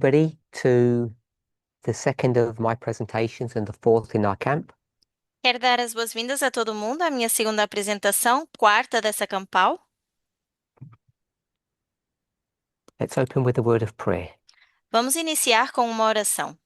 everybody to the second of my presentations and the fourth in our camp. Quero dar as boas-vindas a todo mundo à minha segunda apresentação, quarta dessa campal. Let's open with a word of prayer. Vamos iniciar com uma oração.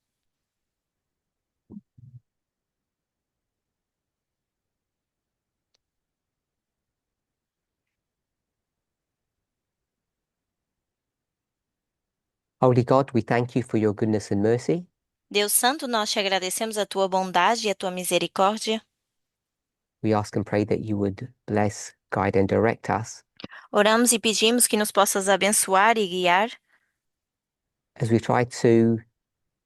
Holy God, we thank you for your goodness and mercy. Deus Santo, nós te agradecemos a tua bondade e a tua misericórdia. We ask and pray that you would bless, guide, and direct us Oramos e pedimos que nos possas abençoar e guiar as we try to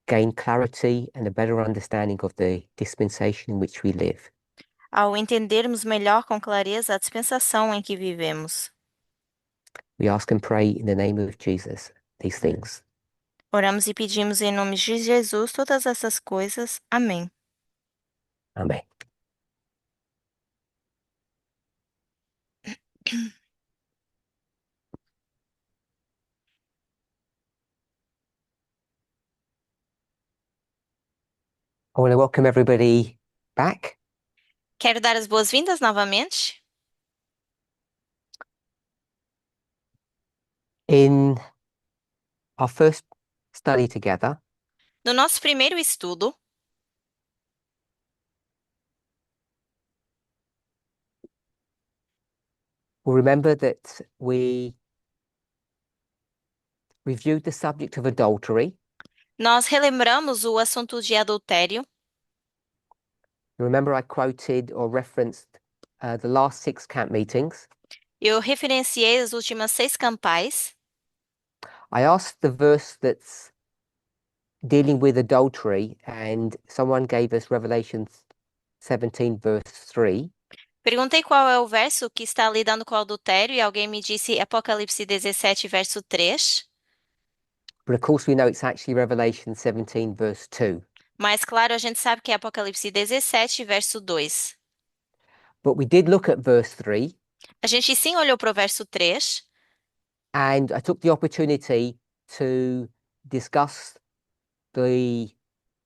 gain clarity and a better understanding of the dispensation in which we live. ao entendermos melhor com clareza a dispensação em que vivemos. We ask and pray in the name of Jesus these things. Oramos e pedimos em nome de Jesus todas essas coisas. Amém. Amen. I want to welcome everybody back. Quero dar as boas-vindas novamente. In our first study together, No nosso primeiro estudo, we'll remember that we reviewed the subject of adultery. nós relembramos o assunto de adultério. Remember, I quoted or referenced the last 6 camp meetings. Eu referenciei as últimas 6 campais. I asked the verse that's dealing with adultery, and someone gave us Revelation 17, verse 3. Perguntei qual é o verso que está lidando com o adultério e alguém me disse Apocalipse 17, verso 3. But of course, we know it's actually Revelation 17, verse 2. Mas, claro, a gente sabe que é Apocalipse 17, verso 2. But we did look at verse 3, A gente sim olhou para o verso 3 and I took the opportunity to discuss the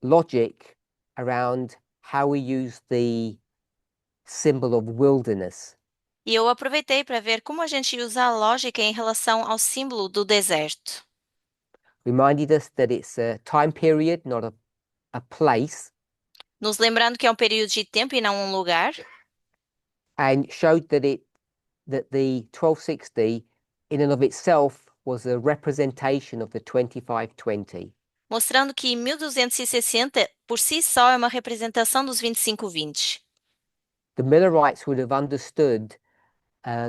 logic around how we use the symbol of wilderness. e eu aproveitei para ver como a gente usa a lógica em relação ao símbolo do deserto. Reminded us that it's a time period, not a place, Nos lembrando que é um período de tempo e não um lugar. and showed that the 1260 in and of itself was a representation of the 2520. Mostrando que 1260 por si só é uma representação dos 25-20. The Millerites would have understood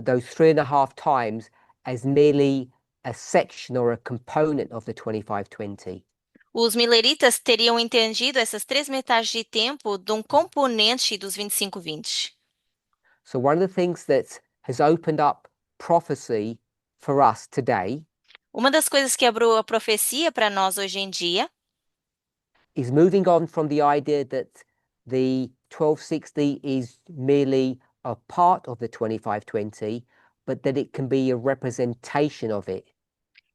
those 3.5 times as merely a section or a component of the 2520. Os mileritas teriam entendido essas 3 metades de tempo de um componente dos 25-20. So one of the things that has opened up prophecy for us today Uma das coisas que abriu a profecia para nós hoje em dia is moving on from the idea that the 1260 is merely a part of the 2520, but that it can be a representation of it.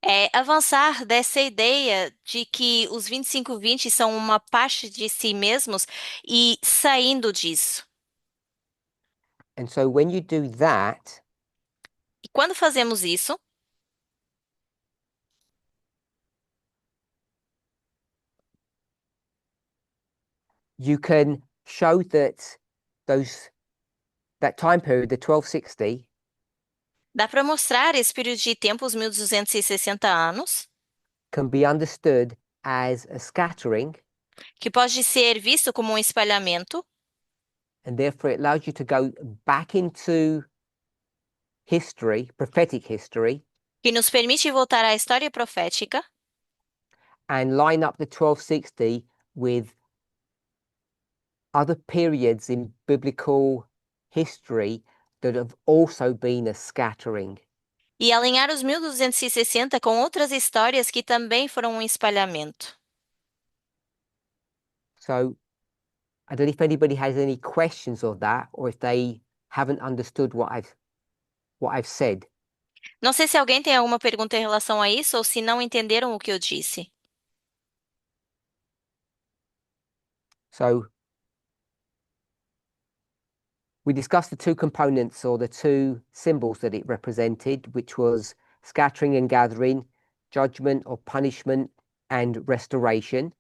é avançar dessa ideia de que os 25-20 são uma parte de si mesmos e saindo disso. And so when you do that, E quando fazemos isso, you can show that that time period, the 1260, dá para mostrar esse período de tempo, os 1260 anos, can be understood as a scattering, que pode ser visto como um espalhamento, and therefore it allows you to go back into history, prophetic history, que nos permite voltar à história profética and line up the 1260 with other periods in biblical history that have also been a scattering. e alinhar os 1260 com outras histórias que também foram um espalhamento. So I don't know if anybody has any questions of that, or if they haven't understood what I've said. Não sei se alguém tem alguma pergunta em relação a isso ou se não entenderam o que eu disse. So we discussed the two components or the two symbols that it represented, which was scattering and gathering, judgment or punishment, and restoration.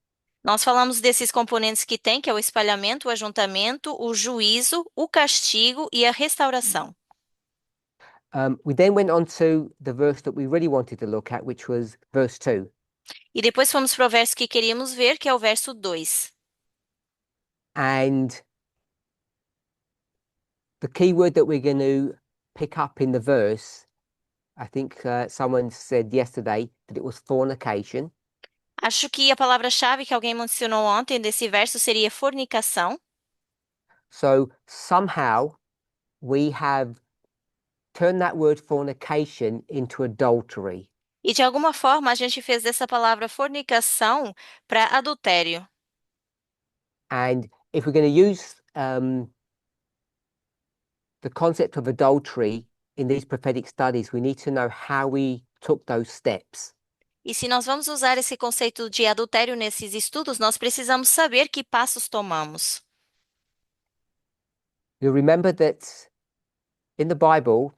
Nós falamos desses componentes que tem, que é o espalhamento, o ajuntamento, o juízo, o castigo e a restauração. We then went on to the verse that we really wanted to look at, which was verse 2. E depois fomos para o verso que queríamos ver, que é o verso 2. And the key word that we're going to pick up in the verse, I think someone said yesterday that it was fornication. Acho que a palavra-chave que alguém mencionou ontem desse verso seria fornicação. So somehow we have turned that word fornication into adultery. E de alguma forma a gente fez dessa palavra fornicação para adultério. And if we're going to use the concept of adultery in these prophetic studies, we need to know how we took those steps. E se nós vamos usar esse conceito de adultério nesses estudos, nós precisamos saber que passos tomamos. You'll remember that in the Bible,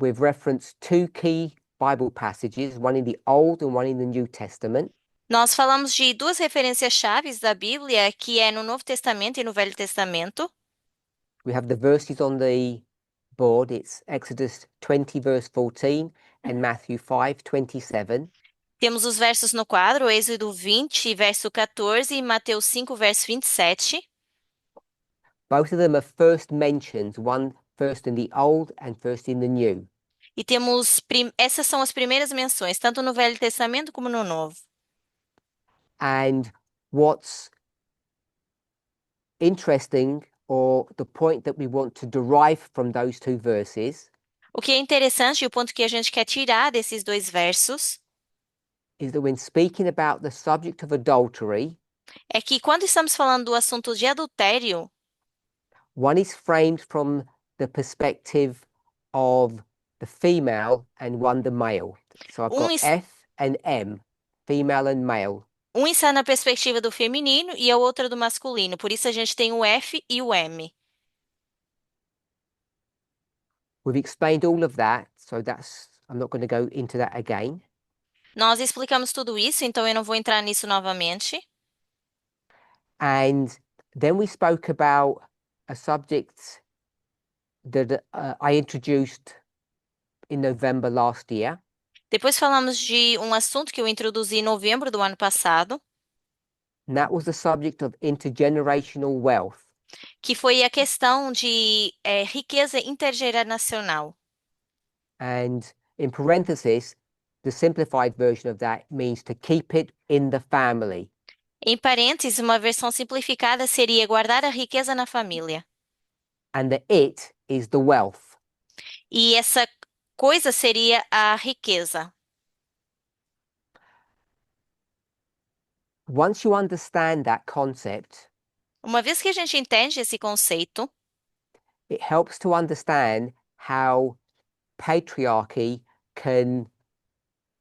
we've referenced two key Bible passages, one in the Old and one in the New Testament. Nós falamos de duas referências chaves da Bíblia, que é no Novo Testamento e no Velho Testamento. We have the verses on the board. It's Exodus 20, verse 14, and Matthew 5, 27. Temos os versos no quadro, Êxodo 20, verso 14, e Mateus 5, verso 27. Both of them are first mentioned, one first in the Old and first in the New. E temos, essas são as primeiras menções, tanto no Velho Testamento como no Novo. And what's interesting, or the point that we want to derive from those two verses, O que é interessante e o ponto que a gente quer tirar desses dois versos is that when speaking about the subject of adultery, é que quando estamos falando do assunto de adultério, one is framed from the perspective of the female and one the male. So I've got is- F and M, female and male. um está na perspectiva do feminino e a outra do masculino. Por isso a gente tem o F e o M. We've explained all of that, so I'm not going to go into that again. Nós explicamos tudo isso, então eu não vou entrar nisso novamente. And then we spoke about a subject that I introduced in November last year. Depois falamos de um assunto que eu introduzi em novembro do ano passado, And that was the subject of intergenerational wealth. que foi a questão de riqueza intergeracional. And in parenthesis, the simplified version of that means to keep it in the family. Em parênteses, uma versão simplificada seria guardar a riqueza na família. And the it is the wealth. E essa coisa seria a riqueza. Once you understand that concept, Uma vez que a gente entende esse conceito, it helps to understand how patriarchy can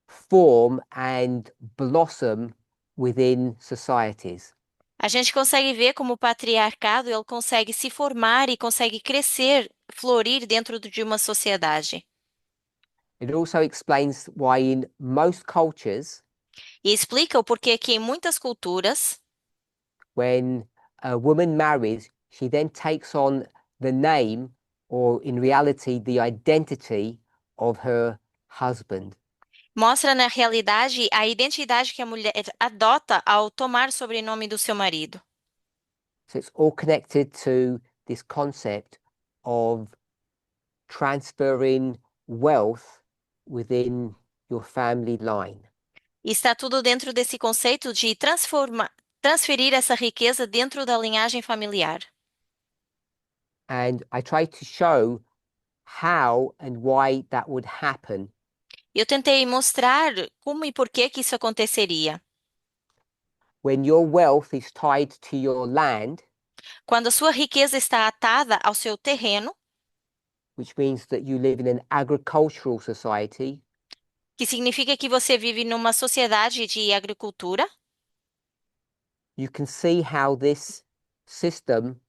form and blossom within societies. a gente consegue ver como o patriarcado ele consegue se formar e consegue crescer, florir dentro de uma sociedade. It also explains why in most cultures, E explica o porquê que em muitas culturas, when a woman marries, she then takes on the name, or in reality, the identity of her husband. mostra na realidade a identidade que a mulher adota ao tomar o sobrenome do seu marido. So it's all connected to this concept of transferring wealth within your family line. E está tudo dentro desse conceito de transferir essa riqueza dentro da linhagem familiar. And I try to show how and why that would happen. Eu tentei mostrar como e por que que isso aconteceria. When your wealth is tied to your land, Quando a sua riqueza está atada ao seu terreno, which means that you live in an agricultural society, que significa que você vive numa sociedade de agricultura, you can see how this system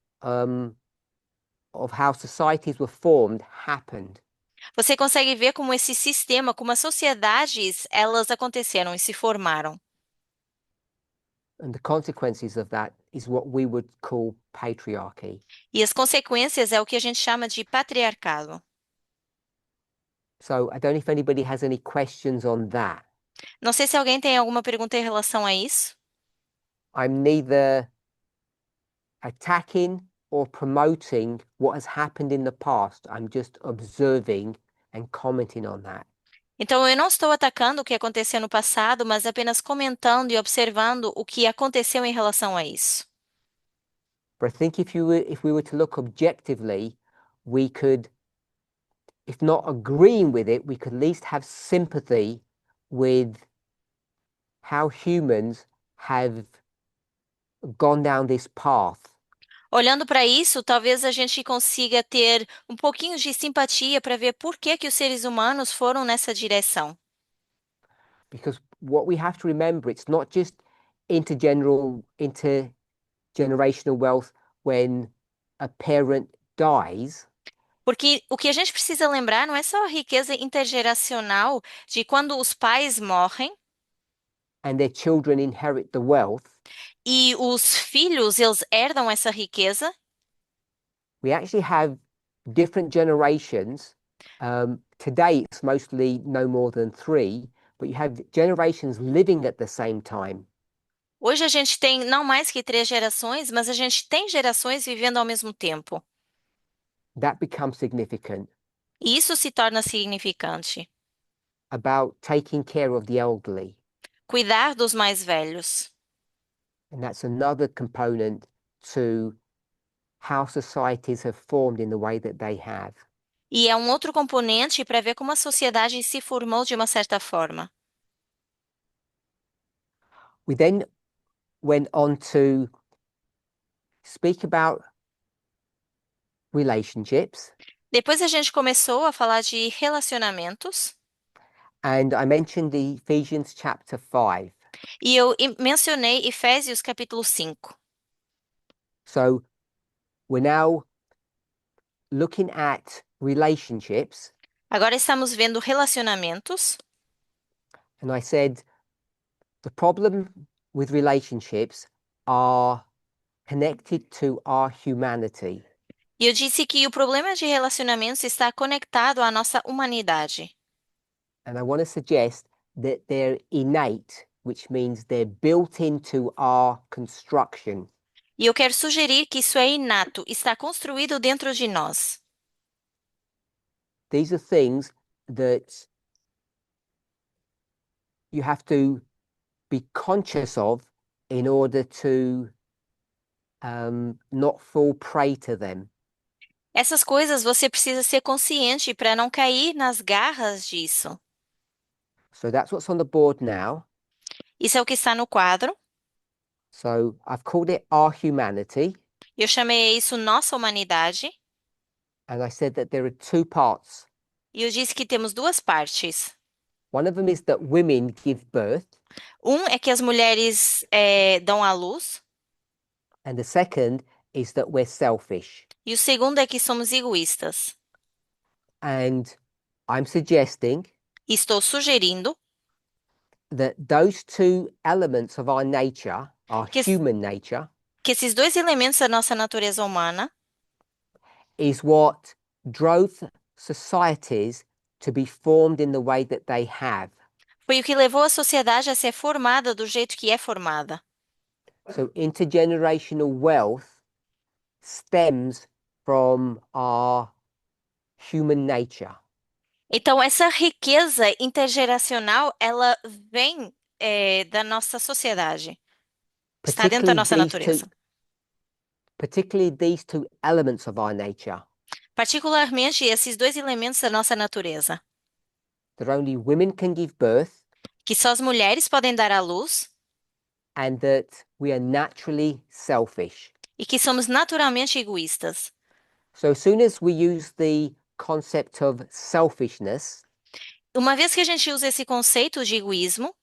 of how societies were formed happened. Você consegue ver como esse sistema, como as sociedades, elas aconteceram e se formaram. And the consequences of that is what we would call patriarchy. E as consequências é o que a gente chama de patriarcado. So I don't know if anybody has any questions on that. Não sei se alguém tem alguma pergunta em relação a isso. I'm neither attacking or promoting what has happened in the past. I'm just observing and commenting on that. Então, eu não estou atacando o que aconteceu no passado, mas apenas comentando e observando o que aconteceu em relação a isso. But I think if we were to look objectively, we could, if not agreeing with it, we could at least have sympathy with how humans have gone down this path. Olhando para isso, talvez a gente consiga ter um pouquinho de simpatia para ver por que que os seres humanos foram nessa direção. Because what we have to remember, it's not just intergenerational wealth when a parent dies. Porque o que a gente precisa lembrar não é só a riqueza intergeracional de quando os pais morrem And their children inherit the wealth. e os filhos, eles herdam essa riqueza. We actually have different generations. Today, it's mostly no more than 3, but you have generations living at the same time. Hoje a gente tem não mais que 3 gerações, mas a gente tem gerações vivendo ao mesmo tempo. That becomes significant E isso se torna significante. about taking care of the elderly. Cuidar dos mais velhos. And that's another component to how societies have formed in the way that they have. E é um outro componente para ver como a sociedade se formou de uma certa forma. We then went on to speak about relationships. Depois a gente começou a falar de relacionamentos. And I mentioned the Ephesians chapter 5. E eu mencionei Efésios capítulo 5. So we're now looking at relationships. Agora estamos vendo relacionamentos. And I said the problem with relationships are connected to our humanity. E eu disse que o problema de relacionamentos está conectado à nossa humanidade. And I want to suggest that they're innate, which means they're built into our construction. E eu quero sugerir que isso é inato, está construído dentro de nós. These are things that you have to be conscious of in order to not fall prey to them. Essas coisas você precisa ser consciente para não cair nas garras disso. So that's what's on the board now. Isso é o que está no quadro. So I've called it Our Humanity, Eu chamei isso nossa humanidade. and I said that there are 2 parts. E eu disse que temos 2 partes. One of them is that women give birth, É que as mulheres dão à luz. and the second is that we're selfish. E o segundo é que somos egoístas. And I'm suggesting E estou sugerindo that those 2 elements of our nature, our Que- human nature, que esses 2 elementos da nossa natureza humana is what drove societies to be formed in the way that they have. foi o que levou a sociedade a ser formada do jeito que é formada. So intergenerational wealth stems from our human nature. Então, essa riqueza intergeracional, ela vem da nossa sociedade. Está dentro da Particularly nossa natureza. these two elements of our nature. Particularmente esses 2 elementos da nossa natureza. That only women can give birth, Que só as mulheres podem dar à luz and that we are naturally selfish. e que somos naturalmente egoístas. So as soon as we use the concept of selfishness, Uma vez que a gente usa esse conceito de egoísmo,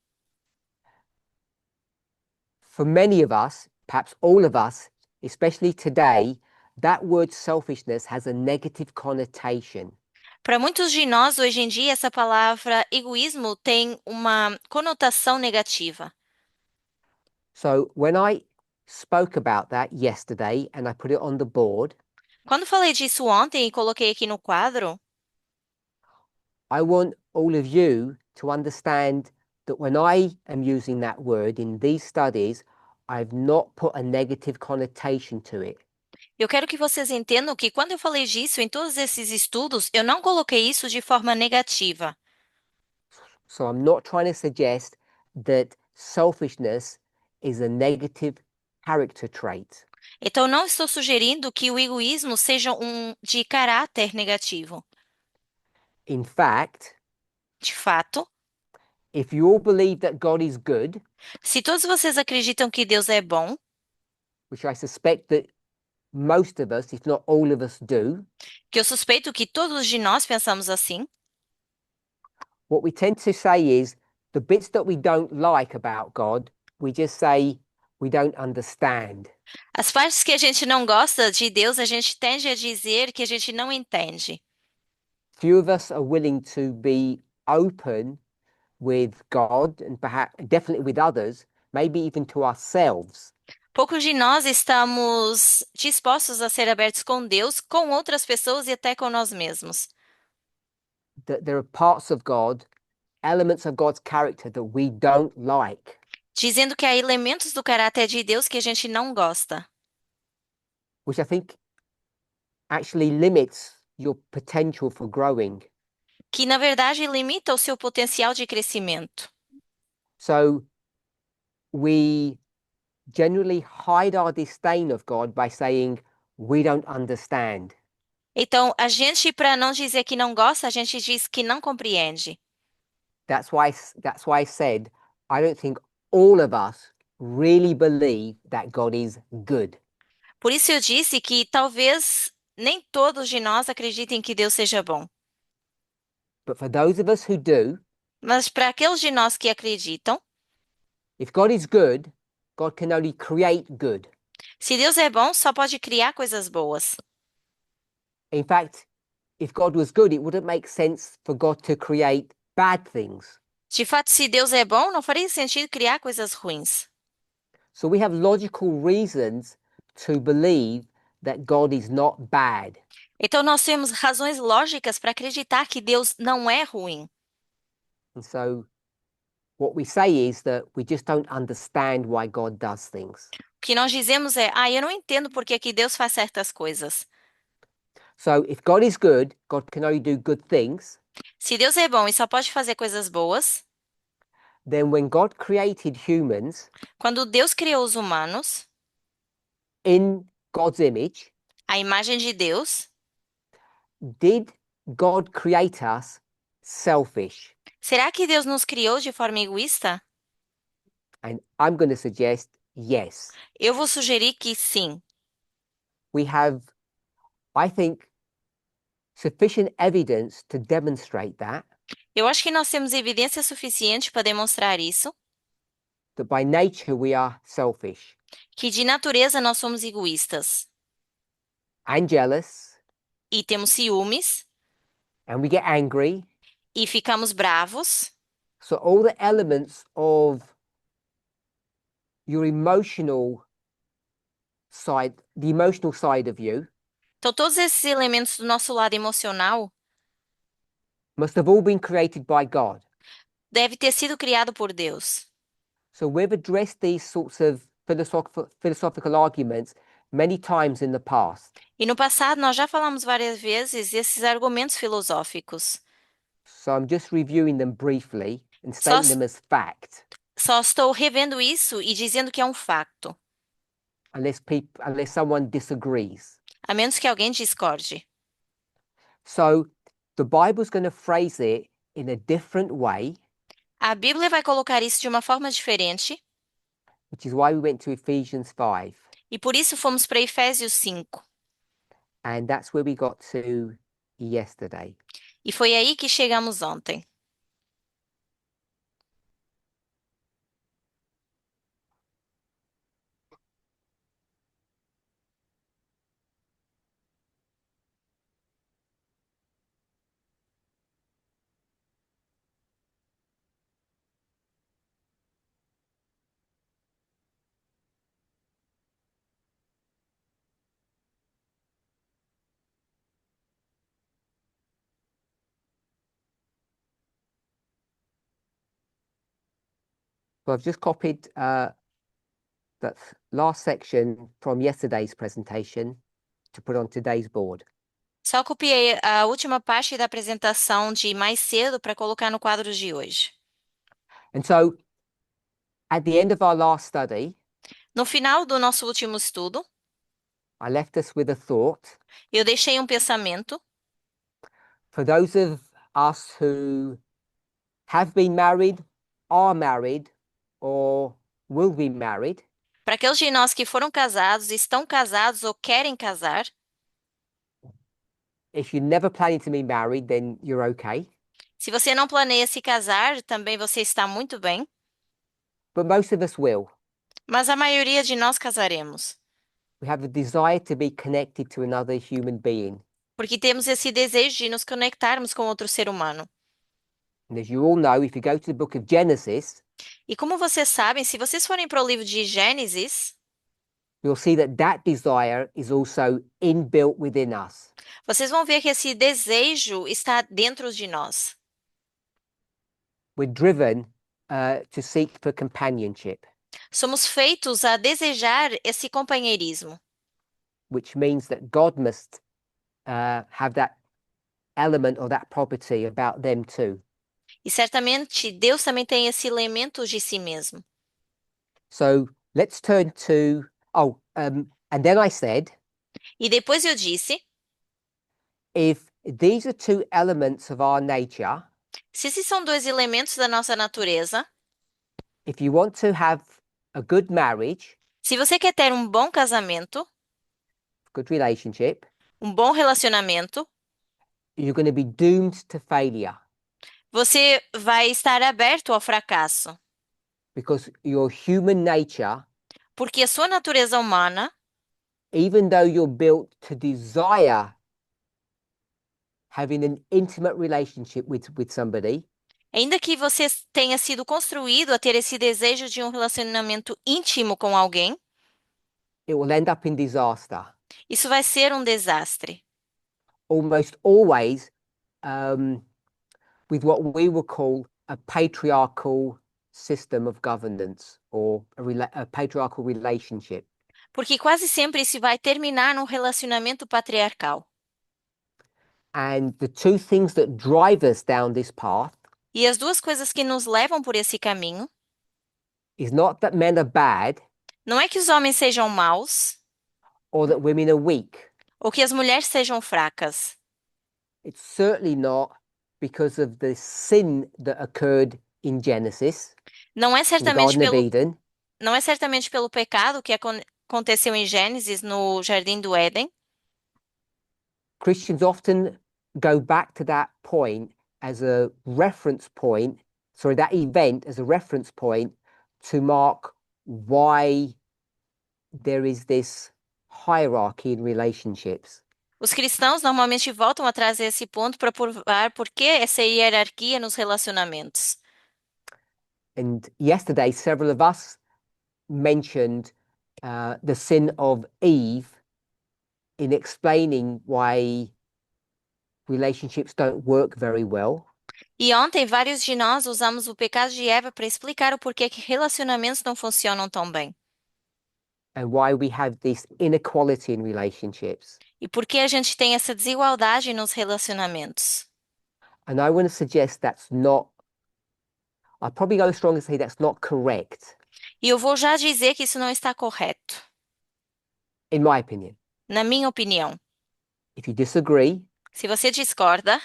for many of us, perhaps all of us, especially today, that word selfishness has a negative connotation. Para muitos de nós, hoje em dia, essa palavra egoísmo tem uma conotação negativa. So when I spoke about that yesterday and I put it on the board, Quando falei disso ontem e coloquei aqui no quadro, I want all of you to understand that when I am using that word in these studies, I've not put a negative connotation to it. eu quero que vocês entendam que quando eu falei disso em todos esses estudos, eu não coloquei isso de forma negativa. So I'm not trying to suggest that selfishness is a negative character trait. Então, não estou sugerindo que o egoísmo seja um de caráter negativo. In fact, De fato, if you all believe that God is good, se todos vocês acreditam que Deus é bom, which I suspect that most of us, if not all of us, do, que eu suspeito que todos de nós pensamos assim, what we tend to say is the bits that we don't like about God, we just say we don't understand. as partes que a gente não gosta de Deus, a gente tende a dizer que a gente não entende. Few of us are willing to be open with God and perhaps definitely with others, maybe even to ourselves, Poucos de nós estamos dispostos a ser abertos com Deus, com outras pessoas e até com nós mesmos. that there are parts of God, elements of God's character that we don't like. Dizendo que há elementos do caráter de Deus que a gente não gosta, Which I think actually limits your potential for growing. que na verdade limita o seu potencial de crescimento. So we generally hide our disdain of God by saying we don't understand. Então, a gente, para não dizer que não gosta, a gente diz que não compreende. That's why I said I don't think all of us really believe that God is good. Por isso eu disse que talvez nem todos de nós acreditem que Deus seja bom. But for those of us who do, Mas para aqueles de nós que acreditam, if God is good, God can only create good. se Deus é bom, só pode criar coisas boas. In fact, if God was good, it wouldn't make sense for God to create bad things. De fato, se Deus é bom, não faria sentido criar coisas ruins. So we have logical reasons to believe that God is not bad. Então, nós temos razões lógicas para acreditar que Deus não é ruim. And so what we say is that we just don't understand why God does things. O que nós dizemos é, eu não entendo por que que Deus faz certas coisas. So if God is good, God can only do good things. Se Deus é bom e só pode fazer coisas boas, Then when God created humans quando Deus criou os humanos, in God's image, a imagem de Deus, did God create us selfish? será que Deus nos criou de forma egoísta? And I'm going to suggest yes. Eu vou sugerir que sim. We have, I think, sufficient evidence to demonstrate Eu acho que nós temos evidência suficiente para demonstrar isso, that by nature we are selfish que de natureza nós somos egoístas and jealous, e temos ciúmes and we get angry. e ficamos bravos. So all the elements of your emotional side, the emotional side of you, Então, todos esses elementos do nosso lado emocional must have all been created by God. devem ter sido criado por Deus. So we've addressed these sorts of philosophical arguments many times in the past. E no passado nós já falamos várias vezes desses argumentos filosóficos. So I'm just reviewing them briefly and Só, stating them as fact, só estou revendo isso e dizendo que é um facto, unless someone disagrees. a menos que alguém discorde. So the Bible's going to phrase it in a different way, A Bíblia vai colocar isso de uma forma diferente, which is why we went to Ephesians 5. e por isso fomos para Efésios 5. And that's where we got to yesterday. E foi aí que chegamos ontem. So I've just copied that last section from yesterday's presentation to put on today's board. Só copiei a última parte da apresentação de mais cedo para colocar no quadro de hoje. And so at the end of our last study, No final do nosso último estudo, I left us with a thought. eu deixei um pensamento. For those of us who have been married, are married, or will be married, Para aqueles de nós que foram casados, estão casados ou querem casar, if you're never planning to be married, then you're okay. se você não planeia se casar, também você está muito bem, But most of us will. mas a maioria de nós casaremos, We have a desire to be connected to another human being. porque temos esse desejo de nos conectarmos com outro ser humano. And as you all know, if you go to the book of Genesis, E como vocês sabem, se vocês forem para o livro de Gênesis, you'll see that that desire is also inbuilt within us. vocês vão ver que esse desejo está dentro de nós. We're driven to seek for companionship, Somos feitos a desejar esse companheirismo, which means that God must have that element or that property about them too. e certamente Deus também tem esse elemento de si mesmo. So let's turn to, and then I said, E depois eu disse, if these are two elements of our nature, se esses são dois elementos da nossa natureza, if you want to have a good marriage, se você quer ter um bom casamento, good relationship, um bom relacionamento, you're going to be doomed to failure você vai estar aberto ao fracasso, because your human nature, porque a sua natureza humana, even though you're built to desire having an intimate relationship with somebody, ainda que você tenha sido construído a ter esse desejo de um relacionamento íntimo com alguém, it will end up in disaster. isso vai ser um desastre. Almost always with what we would call a patriarchal system of governance or a patriarchal relationship. Porque quase sempre isso vai terminar num relacionamento patriarcal. And the two things that drive us down this path E as duas coisas que nos levam por esse caminho is not that men are bad não é que os homens sejam maus or that women are weak. ou que as mulheres sejam fracas. It's certainly not because of the sin that occurred in Genesis, Não é in the certamente Garden of pelo, Eden, não é certamente pelo pecado que aconteceu em Gênesis, no Jardim do Éden. Christians often go back to that point as a reference point, sorry, that event as a reference point to mark why there is this hierarchy in relationships. Os cristãos normalmente voltam a trazer esse ponto para provar por que essa hierarquia nos relacionamentos. And yesterday, several of us mentioned the sin of Eve in explaining why relationships don't work very well. E ontem, vários de nós usamos o pecado de Eva para explicar o porquê que relacionamentos não funcionam tão bem. And why we have this inequality in relationships. E por que a gente tem essa desigualdade nos relacionamentos. And I want to suggest that's not, I'll probably go as strong as say that's not correct, E eu vou já dizer que isso não está correto, in my opinion. na minha opinião. If you disagree, Se você discorda,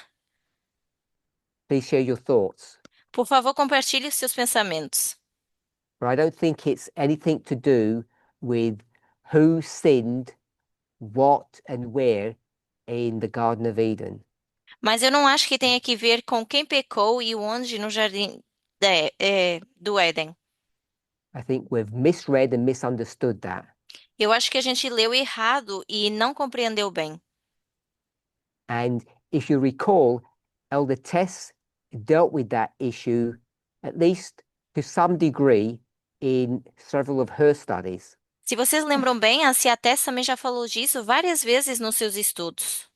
please share your thoughts. por favor, compartilhe os seus pensamentos. But I don't think it's anything to do with who sinned, what and where in the Garden of Eden. Mas eu não acho que tenha que ver com quem pecou e onde no Jardim do Éden. I think we've misread and misunderstood that. Eu acho que a gente leu errado e não compreendeu bem. And if you recall, Elder Tess dealt with that issue, at least to some degree, in several of her studies. Se vocês lembram bem, a Cia Tess também já falou disso várias vezes nos seus estudos.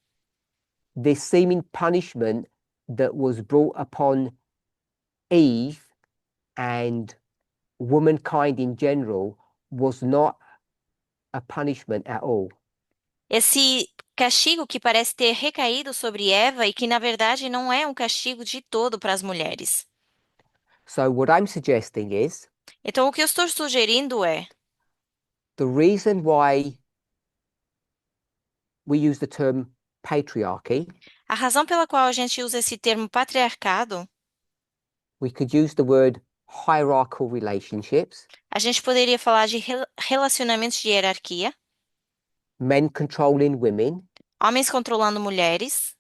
This seeming punishment that was brought upon Eve and womankind in general was not a punishment at all. Esse castigo que parece ter recaído sobre Eva e que, na verdade, não é um castigo de todo para as mulheres. So, what I'm suggesting is Então, o que eu estou sugerindo é: the reason why we use the term patriarchy, a razão pela qual a gente usa esse termo patriarcado, we could use the word hierarchical relationships, a gente poderia falar de relacionamentos de hierarquia, men controlling women. homens controlando mulheres.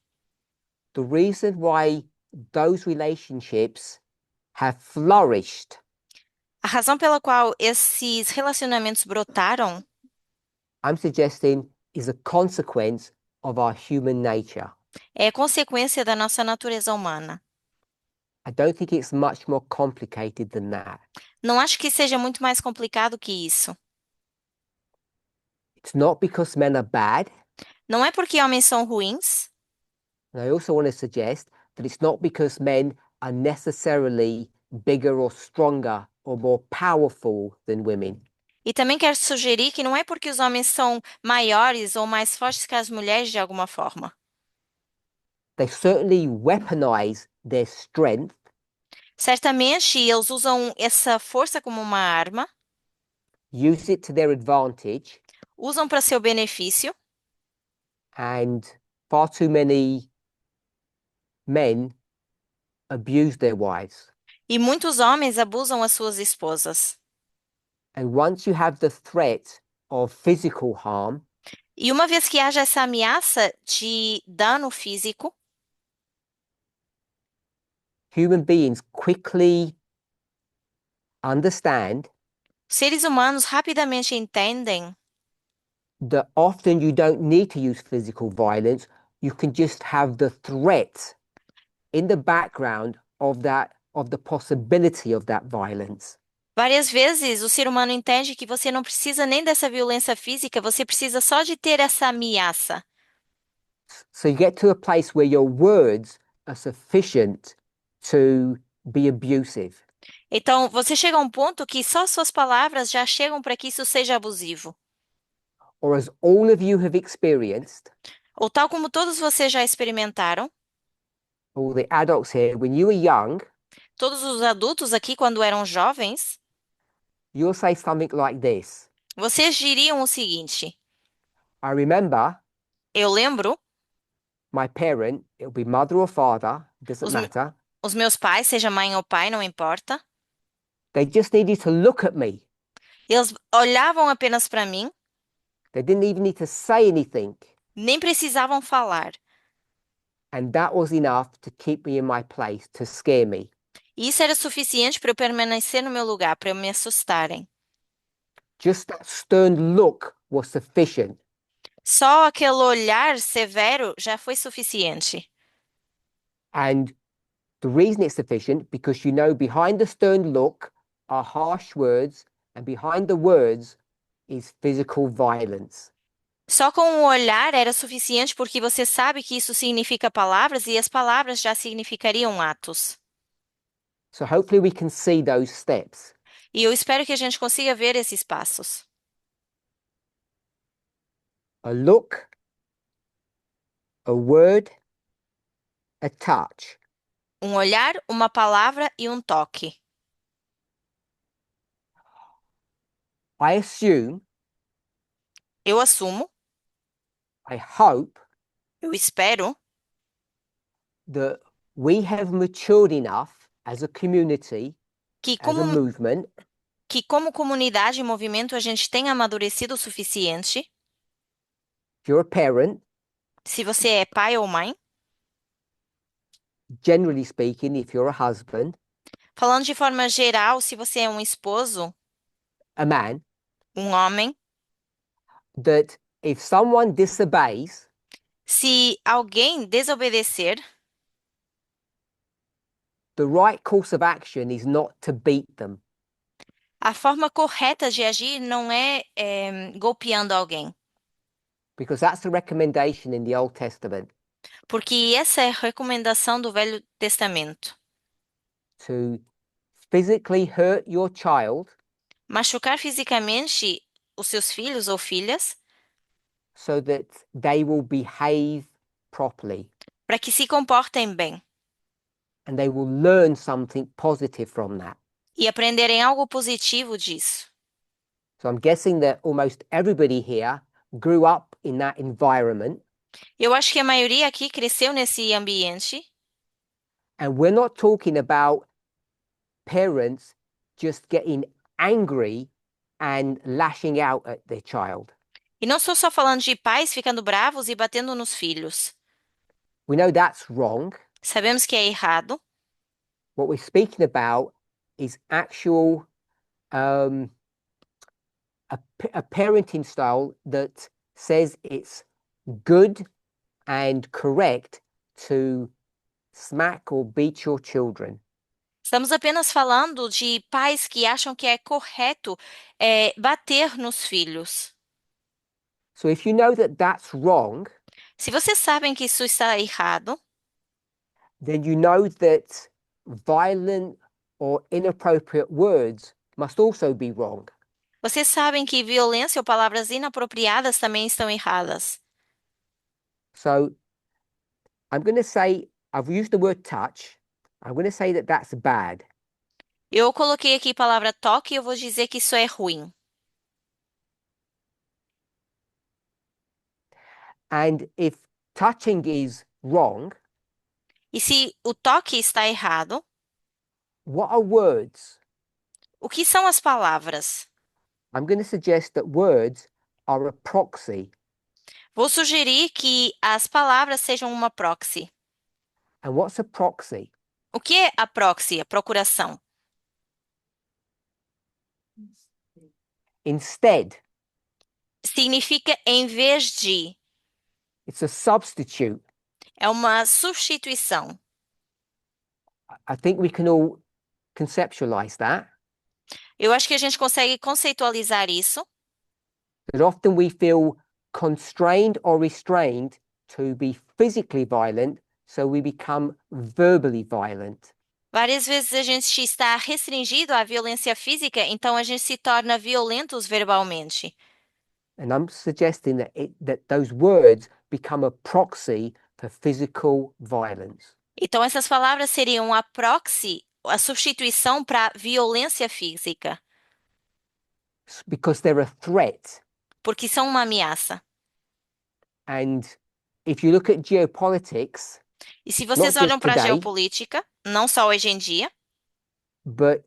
The reason why those relationships have flourished A razão pela qual esses relacionamentos brotaram I'm suggesting is a consequence of our human nature. é consequência da nossa natureza humana. I don't think it's much more complicated than that. Não acho que seja muito mais complicado que isso. It's not because men are bad. Não é porque homens são ruins, And I also want to suggest that it's not because men are necessarily bigger or stronger or more powerful than women. e também quero sugerir que não é porque os homens são maiores ou mais fortes que as mulheres de alguma forma. They certainly weaponize their strength, Certamente eles usam essa força como uma arma, use it to their advantage, usam para seu benefício, and far too many men abuse their wives. e muitos homens abusam as suas esposas. And once you have the threat of physical harm, E uma vez que haja essa ameaça de dano físico, human beings quickly understand seres humanos rapidamente entendem that often you don't need to use physical violence. You can just have the threat in the background of the possibility of that violence. várias vezes o ser humano entende que você não precisa nem dessa violência física, você precisa só de ter essa ameaça. So you get to a place where your words are sufficient to be abusive. Então, você chega a um ponto que só suas palavras já chegam para que isso seja abusivo. Or as all of you have experienced, Ou tal como todos vocês já experimentaram, all the adults here, when you were young, todos os adultos aqui, quando eram jovens, you'll say something like this. vocês diriam o seguinte: I remember eu lembro, my parent, it'll be mother or father, doesn't os, matter. os meus pais, seja mãe ou pai, não importa, They just needed to look at me. eles olhavam apenas para mim, They didn't even need to say anything. nem precisavam falar. And that was enough to keep me in my place, to scare me. E isso era suficiente para eu permanecer no meu lugar, para eu me assustarem. Just that stern look was sufficient. Só aquele olhar severo já foi suficiente. And the reason it's sufficient, because you know behind the stern look are harsh words, and behind the words is physical violence. Só com o olhar era suficiente porque você sabe que isso significa palavras e as palavras já significariam atos. So hopefully we can see those steps. E eu espero que a gente consiga ver esses passos. A look, a word, a touch. Um olhar, uma palavra e um toque. I assume, Eu assumo, I hope eu espero that we have matured enough as a community, que as a movement, como comunidade e movimento a gente tenha amadurecido o suficiente. if you're a parent, Se você é pai ou mãe, generally speaking, if you're a husband, falando de forma geral, se você é um esposo, a man, um homem, that if someone disobeys, se alguém desobedecer, the right course of action is not to beat them. a forma correta de agir não é, golpeando alguém, Because that's the recommendation in the Old Testament, porque essa é a recomendação do Velho Testamento, to physically hurt your child machucar fisicamente os seus filhos ou filhas, so that they will behave properly para que se comportem bem and they will learn something positive from that. e aprenderem algo positivo disso. So I'm guessing that almost everybody here grew up in that environment, Eu acho que a maioria aqui cresceu nesse ambiente. and we're not talking about parents just getting angry and lashing out at their child. E não estou só falando de pais ficando bravos e batendo nos filhos. We know that's wrong. Sabemos que é errado. What we're speaking about is actual a parenting style that says it's good and correct to smack or beat your children. Estamos apenas falando de pais que acham que é correto bater nos filhos. So if you know that that's wrong, Se vocês sabem que isso está errado, then you know that violent or inappropriate words must also be wrong. vocês sabem que violência ou palavras inapropriadas também estão erradas. So I'm going to say, I've used the word touch. I'm going to say that that's bad. Eu coloquei aqui a palavra toque e eu vou dizer que isso é ruim. And if touching is wrong, E se o toque está errado, what are words? o que são as palavras? I'm going to suggest that words are a proxy. Vou sugerir que as palavras sejam uma proxy. And what's a proxy? O que é a proxy, a procuração? Instead, Significa em vez de, it's a substitute. é uma substituição. I think we can all conceptualize that. Eu acho que a gente consegue conceitualizar isso, That often we feel constrained or restrained to be physically violent, so we become verbally violent. Várias vezes a gente está restringido à violência física, então a gente se torna violentos verbalmente. And I'm suggesting that those words become a proxy for physical violence. Então essas palavras seriam a proxy, a substituição para violência física, Because they're a threat. porque são uma ameaça. And if you look at geopolitics, E se vocês not olham just para a today, geopolítica, não só hoje em dia, but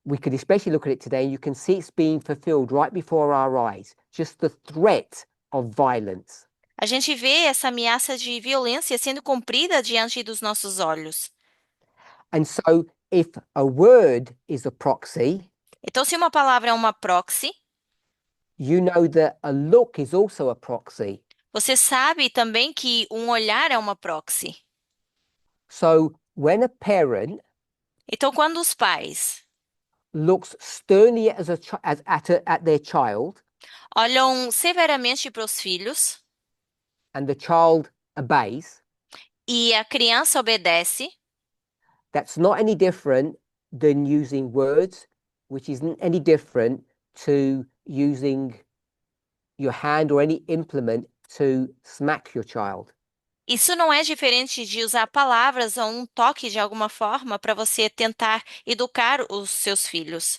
we could especially look at it today, you can see it's being fulfilled right before our eyes. Just the threat of violence. a gente vê essa ameaça de violência sendo cumprida diante dos nossos olhos. And so if a word is a proxy, Então, se uma palavra é uma proxy, you know that a look is also a proxy. você sabe também que um olhar é uma proxy. So when a parent Então, quando os pais looks sternly at their child olham severamente para os filhos and the child obeys, e a criança obedece, that's not any different than using words, which isn't any different to using your hand or any implement to smack your child. isso não é diferente de usar palavras ou um toque de alguma forma para você tentar educar os seus filhos.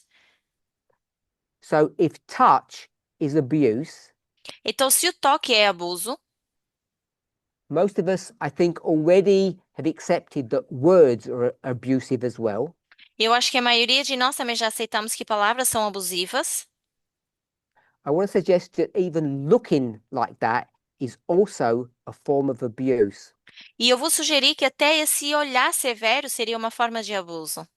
So if touch is abuse, Então, se o toque é abuso, most of us, I think, already have accepted that words are abusive as well. eu acho que a maioria de nós também já aceitamos que palavras são abusivas. I want to suggest that even looking like that is also a form of abuse. E eu vou sugerir que até esse olhar severo seria uma forma de abuso.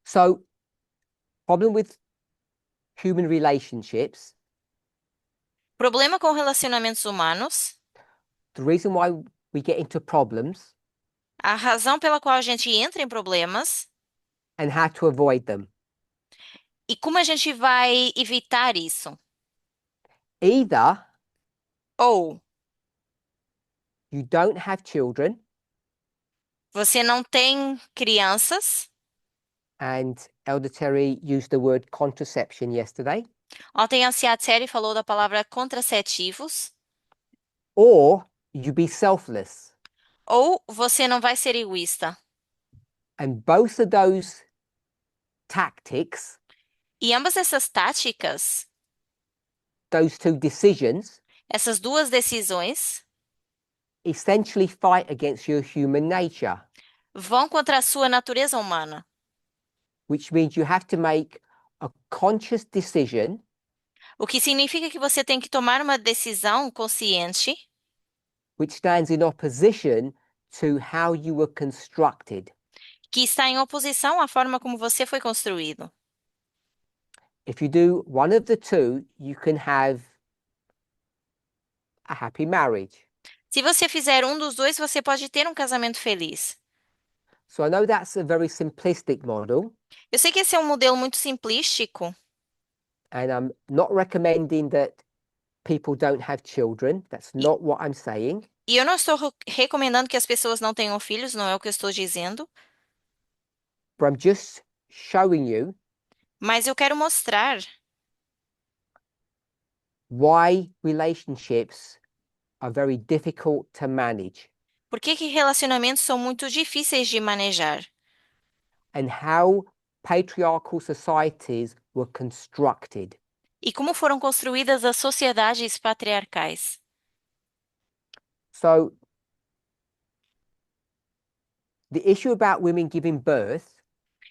So, problem with human relationships, Problema com relacionamentos humanos, the reason why we get into problems a razão pela qual a gente entra em problemas and how to avoid them. E como a gente vai evitar isso? Either Ou you don't have children, você não tem crianças. and Elder Terry used the word contraception yesterday, Ontem a Ciatzeri falou da palavra contraceptivos. or you be selfless. Ou você não vai ser egoísta. And both of those tactics, E ambas essas táticas, those two decisions, essas duas decisões, essentially fight against your human nature, vão contra a sua natureza humana. which means you have to make a conscious decision O que significa que você tem que tomar uma decisão consciente which stands in opposition to how you were constructed. que está em oposição à forma como você foi construído. If you do one of the two, you can have a happy marriage. Se você fizer um dos dois, você pode ter um casamento feliz. So I know that's a very simplistic model, Eu sei que esse é um modelo muito simplístico, and I'm not recommending that people don't have children. That's e, not what I'm saying. e eu não estou recomendando que as pessoas não tenham filhos, não é o que eu estou dizendo, But I'm just showing you mas eu quero mostrar why relationships are very difficult to manage por que que relacionamentos são muito difíceis de manejar and how patriarchal societies were constructed. e como foram construídas as sociedades patriarcais. So the issue about women giving birth,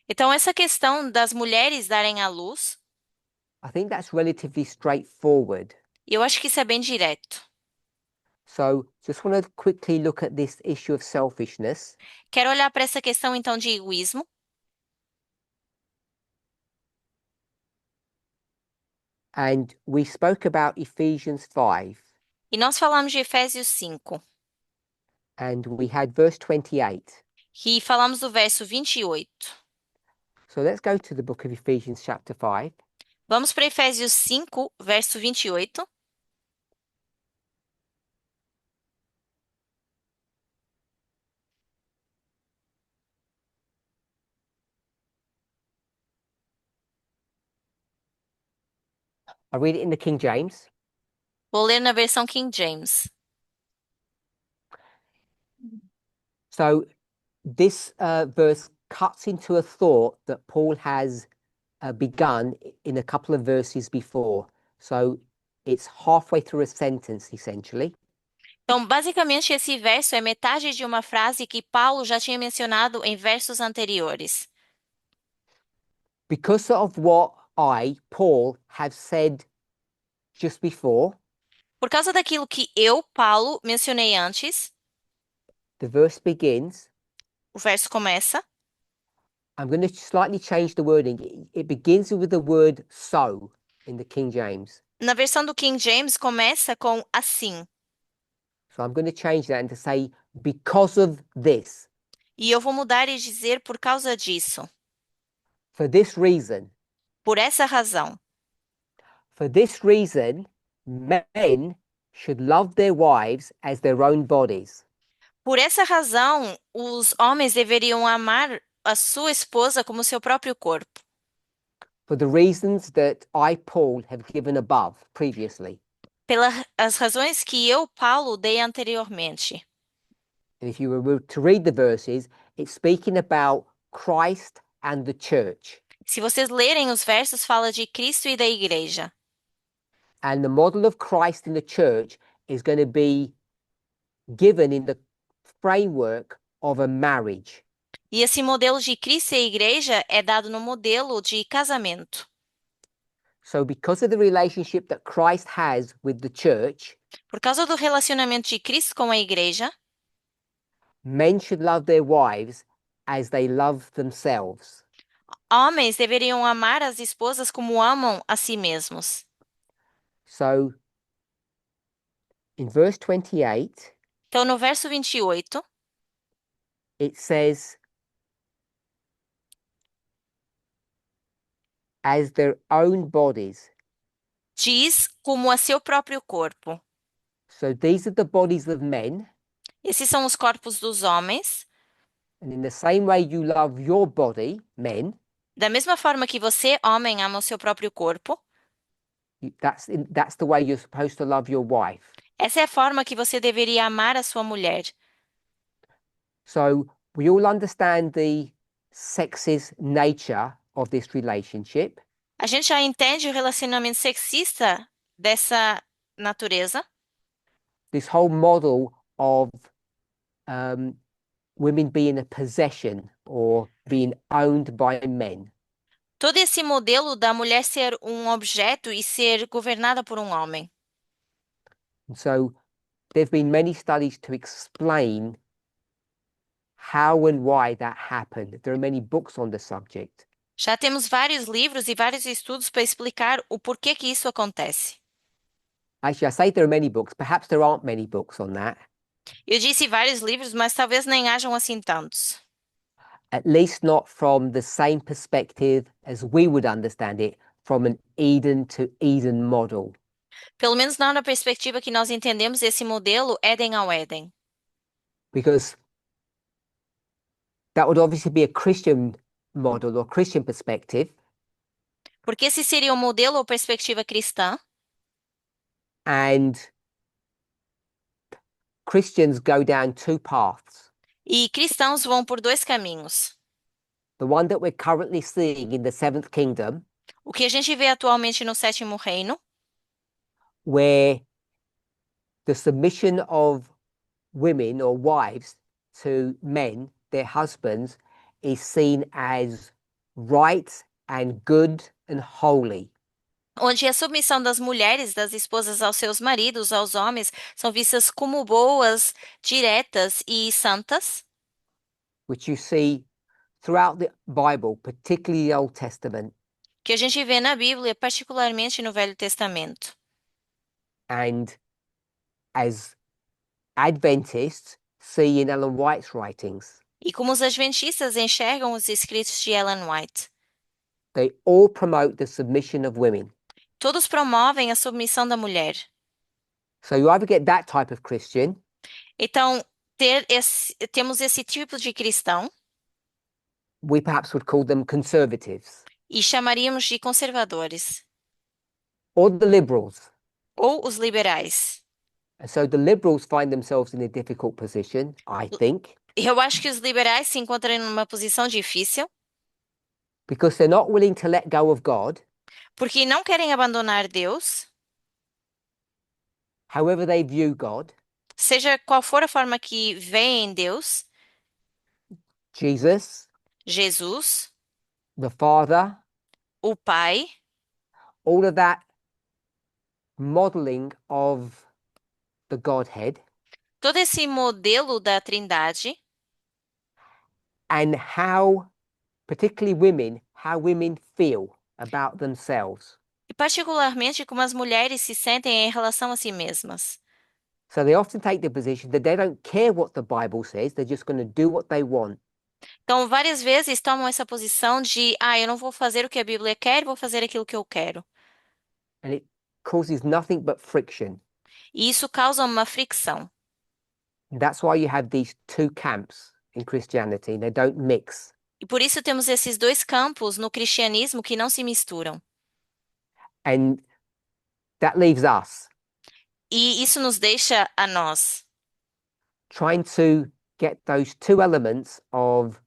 Então, essa questão das mulheres darem à luz, I think that's relatively straightforward. eu acho que isso é bem direto. So just want to quickly look at this issue of selfishness. Quero olhar para essa questão então de egoísmo. And we spoke about Ephesians 5, E nós falamos de Efésios 5, and we had verse 28. e falamos do verso 28. So let's go to the book of Ephesians, chapter 5. Vamos para Efésios 5, verso 28. I read it in the King James. Vou ler na versão King James. So this verse cuts into a thought that Paul has begun in a couple of verses before. So it's halfway through a sentence, essentially. Então, basicamente, esse verso é metade de uma frase que Paulo já tinha mencionado em versos anteriores. Because of what I, Paul, have said just before, Por causa daquilo que eu, Paulo, mencionei antes, the verse begins. o verso começa. I'm going to slightly change the wording. It begins with the word so in the King James. Na versão do King James, começa com assim. So I'm going to change that and to say, because of this, E eu vou mudar e dizer por causa disso. for this reason, Por essa razão. for this reason, men should love their wives as their own bodies. Por essa razão, os homens deveriam amar a sua esposa como seu próprio corpo. For the reasons that I, Paul, have given above previously. Pelas razões que eu, Paulo, dei anteriormente. And if you were to read the verses, it's speaking about Christ and the church. Se vocês lerem os versos, fala de Cristo e da igreja. And the model of Christ in the church is going to be given in the framework of a marriage. E esse modelo de Cristo e igreja é dado no modelo de casamento. So because of the relationship that Christ has with the church, Por causa do relacionamento de Cristo com a igreja, men should love their wives as they love themselves. homens deveriam amar as esposas como amam a si mesmos. So in verse 28, Então, no verso 28, it says, as their own bodies. Diz como a seu próprio corpo. So these are the bodies of men. Esses são os corpos dos homens. And in the same way you love your body, men, Da mesma forma que você, homem, ama o seu próprio corpo, that's the way you're supposed to love your wife. essa é a forma que você deveria amar a sua mulher. So we all understand the sexist nature of this relationship. A gente já entende o relacionamento sexista dessa natureza, This whole model of um, women being a possession or being owned by men. todo esse modelo da mulher ser um objeto e ser governada por um homem. And so there have been many studies to explain how and why that happened. There are many books on the subject. Já temos vários livros e vários estudos para explicar o porquê que isso acontece. Actually, I say there are many books. Perhaps there aren't many books on that. Eu disse vários livros, mas talvez nem hajam assim tantos. At least not from the same perspective as we would understand it, from an Eden to Eden model. Pelo menos não na perspectiva que nós entendemos esse modelo Éden ao Éden. Because that would obviously be a Christian model or Christian perspective. Porque esse seria o modelo ou perspectiva cristã. And Christians go down two paths. E cristãos vão por dois caminhos. The one that we're currently seeing in the seventh kingdom, O que a gente vê atualmente no sétimo reino, where the submission of women or wives to men, their husbands, is seen as right and good and holy. onde a submissão das mulheres, das esposas aos seus maridos, aos homens, são vistas como boas, diretas e santas, Which you see throughout the Bible, particularly the Old Testament. que a gente vê na Bíblia, particularmente no Velho Testamento. And as Adventists see in Ellen White's writings, E como os adventistas enxergam os escritos de Ellen White, they all promote the submission of women. todos promovem a submissão da mulher. So you either get that type of Christian, Então, temos esse tipo de cristão we perhaps would call them conservatives, e chamaríamos de conservadores, or the liberals. ou os liberais. And so the liberals find themselves in a difficult position, I think, Eu acho que os liberais se encontram numa posição difícil, because they're not willing to let go of God, porque não querem abandonar Deus, however they view God, seja qual for a forma que veem Deus, Jesus, Jesus, the Father, o Pai, all of that modeling of the Godhead, todo esse modelo da Trindade, and how, particularly women, how women feel about themselves. e particularmente como as mulheres se sentem em relação a si mesmas. So they often take the position that they don't care what the Bible says, they're just going to do what they want. Então, várias vezes tomam essa posição de, eu não vou fazer o que a Bíblia quer, vou fazer aquilo que eu quero. And it causes nothing but friction. E isso causa uma fricção. And that's why you have these two camps in Christianity, they don't mix. E por isso temos esses dois campos no cristianismo que não se misturam. And that leaves us E isso nos deixa a nós, trying to get those two elements of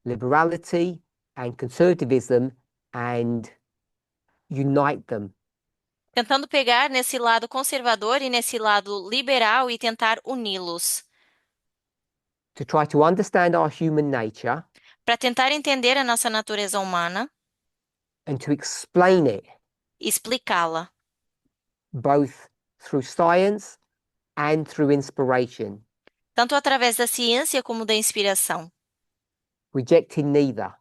liberality and conservatism and unite them. tentando pegar nesse lado conservador e nesse lado liberal e tentar uni-los, To try to understand our human nature para tentar entender a nossa natureza humana and to explain it e explicá-la, both through science and through inspiration, tanto através da ciência como da inspiração, rejecting neither.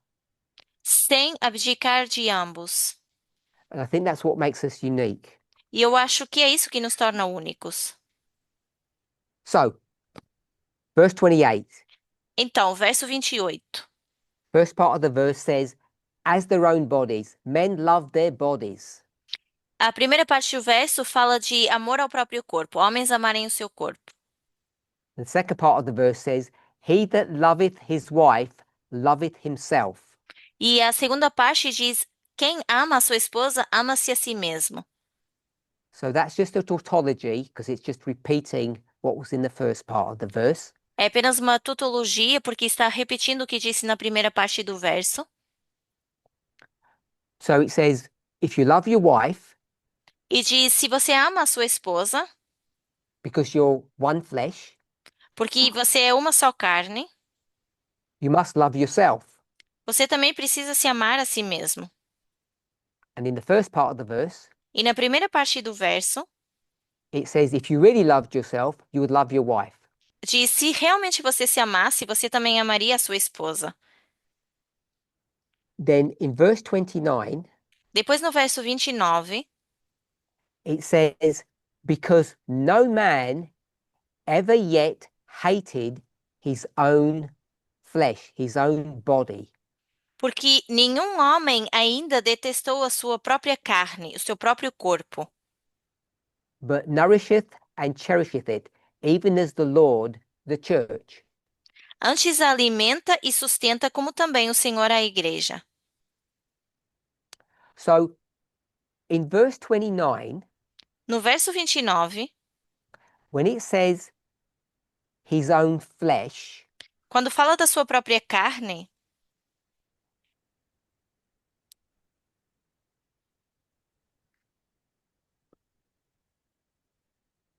sem abdicar de ambos. And I think that's what makes us unique. E eu acho que é isso que nos torna únicos. So, verse 28, Então, verso 28. first part of the verse says, as their own bodies. Men love their bodies. A primeira parte do verso fala de amor ao próprio corpo, homens amarem o seu corpo. The second part of the verse says, he that loveth his wife loveth himself. E a segunda parte diz: quem ama a sua esposa, ama-se a si mesmo. So that's just a tautology because it's just repeating what was in the first part of the verse. É apenas uma tautologia porque está repetindo o que disse na primeira parte do verso. So it says, if you love your wife E diz: se você ama a sua esposa, because you're one flesh, porque você é uma só carne, you must love yourself. você também precisa se amar a si mesmo. And in the first part of the verse, E na primeira parte do verso, it says, if you really loved yourself, you would love your wife. diz: se realmente você se amasse, você também amaria a sua esposa. Then in verse 29, Depois no verso 29, it says, because no man ever yet hated his own flesh, his own body, porque nenhum homem ainda detestou a sua própria carne, o seu próprio corpo, but nourisheth and cherisheth it, even as the Lord the church. antes a alimenta e sustenta como também o Senhor a igreja. So in verse 29, No verso 29, when it says his own flesh, quando fala da sua própria carne,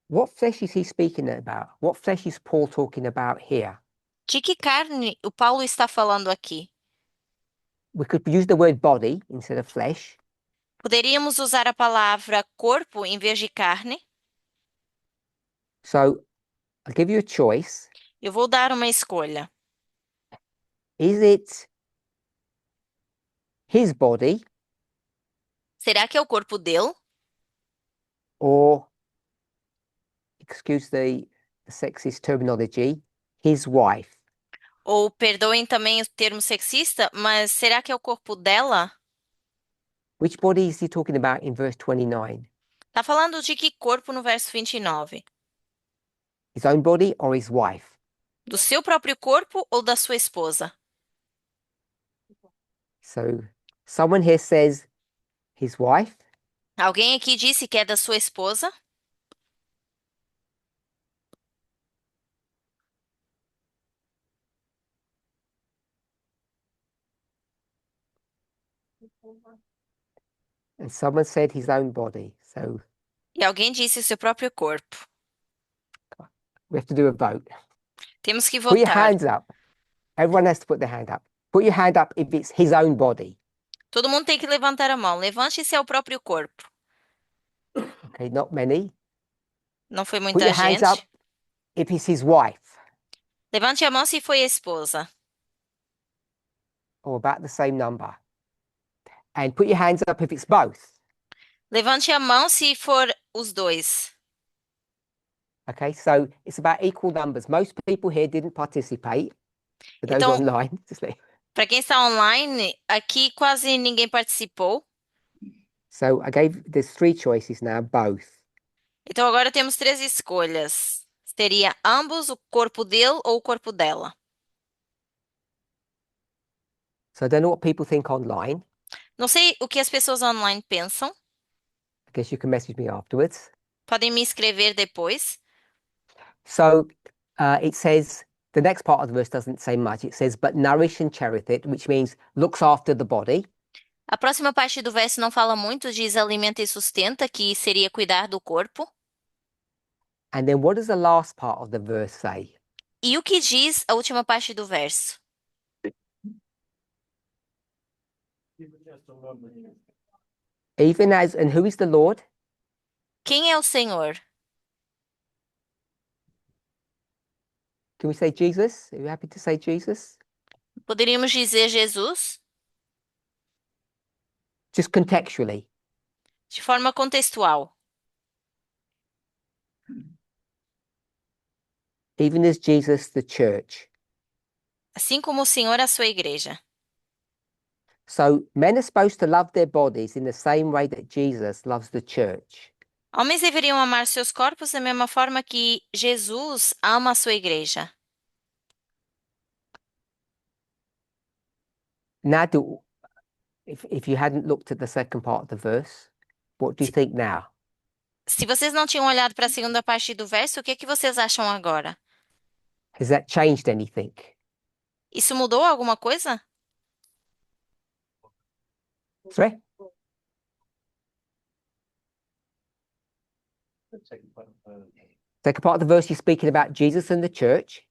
what flesh is he speaking about? What flesh is Paul talking about here? de que carne o Paulo está falando aqui? We could use the word body instead of flesh. Poderíamos usar a palavra corpo em vez de carne? So I'll give you a choice. Eu vou dar uma escolha. Is it his body Será que é o corpo dele? or, excuse the sexist terminology, his wife? Ou perdoem também o termo sexista, mas será que é o corpo dela? Which body is he talking about in verse 29? Tá falando de que corpo no verso 29? His own body or his wife? Do seu próprio corpo ou da sua esposa? So someone here says his wife. Alguém aqui disse que é da sua esposa? And someone said his own body. So E alguém disse o seu próprio corpo. we have to do a vote. Temos que Put your votar. hands up. Everyone has to put their hand up. Put your hand up if it's his own body. Todo mundo tem que levantar a mão. Levante se é o próprio corpo. Okay, not many. Não foi Put muita your hands up gente. if it's his wife, Levante a mão se foi a esposa. or about the same number. And put your hands up if it's both. Levante a mão se for os dois. Okay, so it's about equal numbers. Most people here didn't participate. For those Então, online, para quem está online, aqui quase ninguém participou. so I gave there's three choices now, both. Então agora temos três escolhas. Seria ambos, o corpo dele ou o corpo dela. So I don't know what people think online. Não sei o que as pessoas online pensam. I guess you can message me afterwards. Podem me escrever depois. So it says the next part of the verse doesn't say much. It says, but nourish and cherith it, which means looks after the body. A próxima parte do verso não fala muito, diz alimenta e sustenta, que seria cuidar do corpo. And then what does the last part of the verse say? E o que diz a última parte do verso? Even as, and who is the Lord? Quem é o Senhor? Can we say Jesus? Are you happy to say Jesus? Poderíamos dizer Jesus? Just contextually. De forma contextual. Even as Jesus, the church. Assim como o Senhor a sua igreja. So men are supposed to love their bodies in the same way that Jesus loves the church. Homens deveriam amar seus corpos da mesma forma que Jesus ama a sua igreja. Now, if you hadn't looked at the second part of the verse, what do you Se, think now? se vocês não tinham olhado para a segunda parte do verso, o que é que vocês acham agora? Has that changed anything? Isso mudou alguma coisa? Sorry? Second part of the verse, you're speaking about Jesus and the church.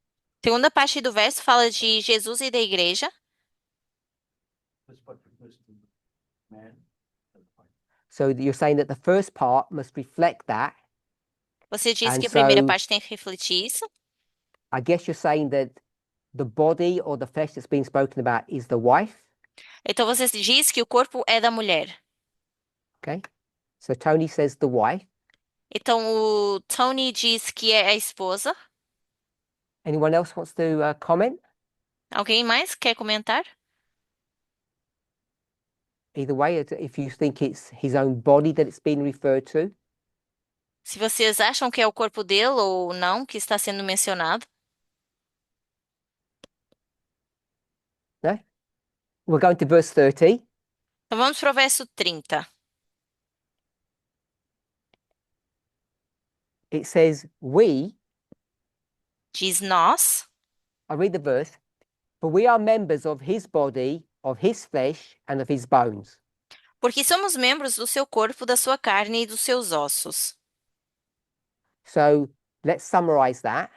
Segunda parte do verso fala de Jesus e da igreja. So you're saying that the first part must reflect that. Você disse And que a primeira so parte tem que refletir isso. I guess you're saying that the body or the flesh that's being spoken about is the wife. Então você diz que o corpo é da mulher. Okay. So Tony says the wife. Então o Tony diz que é a esposa. Anyone else wants to comment? Alguém mais quer comentar? Either way, if you think it's his own body that it's being referred to. Se vocês acham que é o corpo dele ou não que está sendo mencionado. No? We're going to verse 30. Então vamos para o verso 30. It says, we, Diz nós, I read the verse, for we are members of his body, of his flesh, and of his bones. porque somos membros do seu corpo, da sua carne e dos seus ossos. So let's summarize that.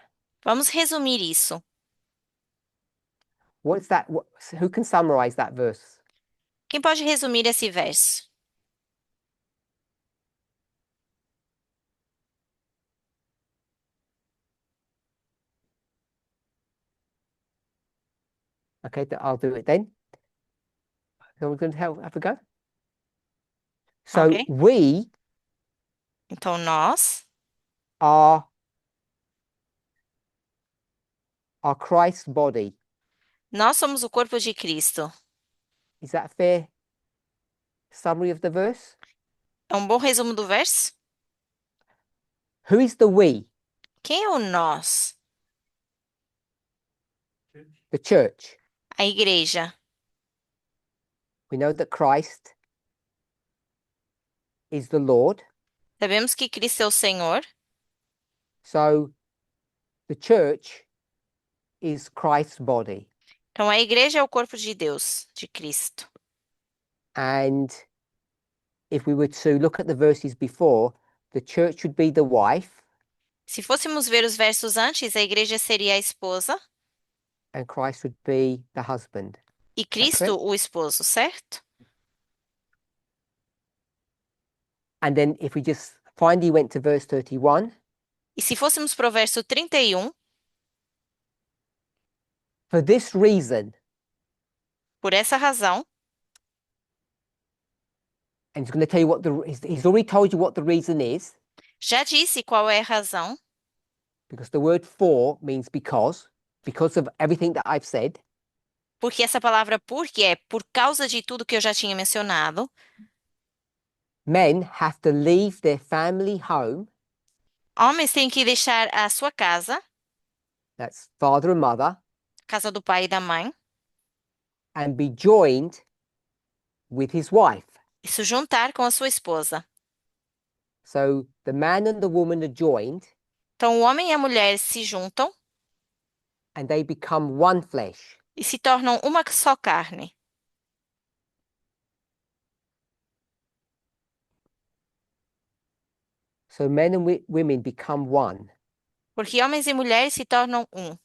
Vamos resumir isso. What's that? Who can summarize that verse? Quem pode resumir esse verso? Okay, I'll do it then. So we're going to have a go. So Ok. we Então nós are Christ's body. somos o corpo de Cristo. Is that a fair summary of the verse? É um bom resumo do verso? Who is the we? Quem é o nós? The church. A igreja. We know that Christ is the Lord. Sabemos que Cristo é o Senhor. So the church is Christ's body. Então a igreja é o corpo de Deus, de Cristo. And if we were to look at the verses before, the church would be the wife Se fôssemos ver os versos antes, a igreja seria a esposa and Christ would be the husband. e that Cristo correct? o esposo, certo? And then if we just finally went to verse 31, E se fôssemos para o verso 31, for this reason, por essa razão, and he's going to tell you what he's already told you what the reason is, já disse qual é a razão, because the word for means because of everything that I've said. porque essa palavra porque é por causa de tudo que eu já tinha mencionado. Men have to leave their family home, Homens têm que deixar a sua casa, that's father and mother, casa do pai e da mãe, and be joined with his wife. e se juntar com a sua esposa. So the man and the woman are joined Então o homem e a mulher se juntam and they become one flesh. e se tornam uma só carne. So men and women become one. Porque homens e mulheres se tornam um.